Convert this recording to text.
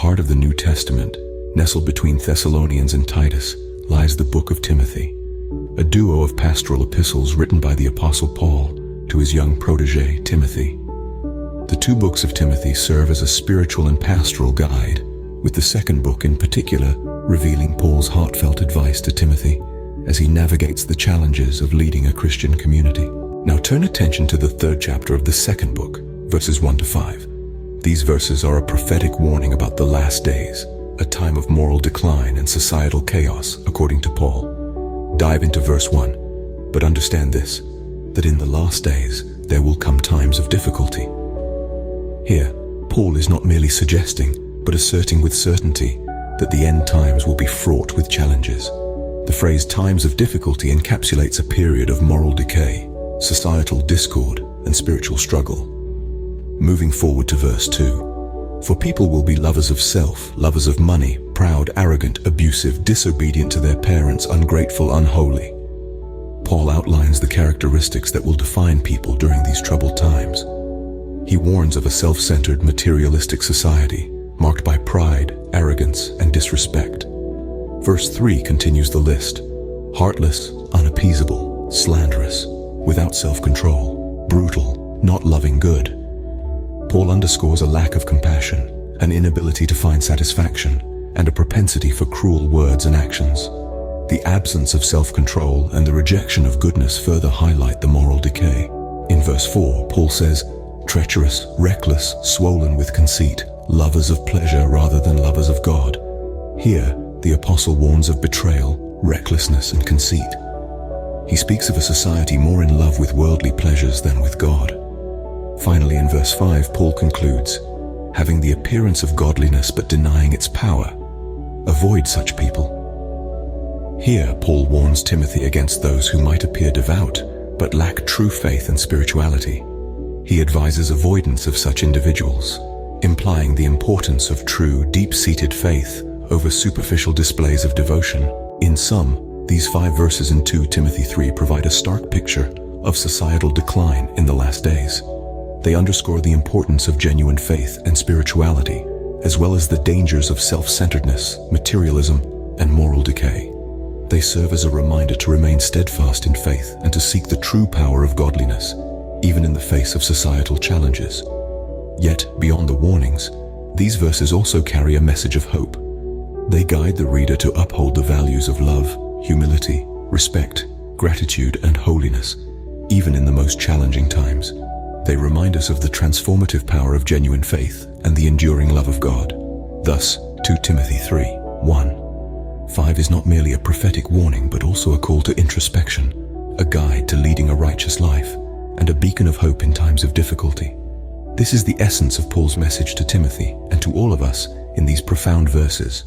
heart of the New Testament, nestled between Thessalonians and Titus, lies the book of Timothy, a duo of pastoral epistles written by the Apostle Paul to his young protege, Timothy. The two books of Timothy serve as a spiritual and pastoral guide, with the second book in particular revealing Paul's heartfelt advice to Timothy as he navigates the challenges of leading a Christian community. Now turn attention to the third chapter of the second book, verses 1 to 5. These verses are a prophetic warning about the last days, a time of moral decline and societal chaos, according to Paul. Dive into verse 1, but understand this, that in the last days there will come times of difficulty. Here, Paul is not merely suggesting, but asserting with certainty that the end times will be fraught with challenges. The phrase times of difficulty encapsulates a period of moral decay, societal discord, and spiritual struggle. Moving forward to verse 2. For people will be lovers of self, lovers of money, proud, arrogant, abusive, disobedient to their parents, ungrateful, unholy. Paul outlines the characteristics that will define people during these troubled times. He warns of a self-centered, materialistic society marked by pride, arrogance, and disrespect. Verse 3 continues the list: heartless, unappeasable, slanderous, without self-control, brutal, not loving good. Paul underscores a lack of compassion, an inability to find satisfaction, and a propensity for cruel words and actions. The absence of self-control and the rejection of goodness further highlight the moral decay. In verse 4, Paul says, treacherous, reckless, swollen with conceit, lovers of pleasure rather than lovers of God. Here, the apostle warns of betrayal, recklessness, and conceit. He speaks of a society more in love with worldly pleasures than with God. Finally, in verse 5, Paul concludes, having the appearance of godliness but denying its power. Avoid such people. Here, Paul warns Timothy against those who might appear devout but lack true faith and spirituality. He advises avoidance of such individuals, implying the importance of true, deep-seated faith over superficial displays of devotion. In sum, these 5 verses in 2 Timothy 3 provide a stark picture of societal decline in the last days. They underscore the importance of genuine faith and spirituality, as well as the dangers of self-centeredness, materialism, and moral decay. They serve as a reminder to remain steadfast in faith and to seek the true power of godliness, even in the face of societal challenges. Yet, beyond the warnings, these verses also carry a message of hope. They guide the reader to uphold the values of love, humility, respect, gratitude, and holiness, even in the most challenging times. They remind us of the transformative power of genuine faith and the enduring love of God. Thus, 2 Timothy 3:1-5 is not merely a prophetic warning, but also a call to introspection, a guide to leading a righteous life, and a beacon of hope in times of difficulty. This is the essence of Paul's message to Timothy and to all of us in these profound verses.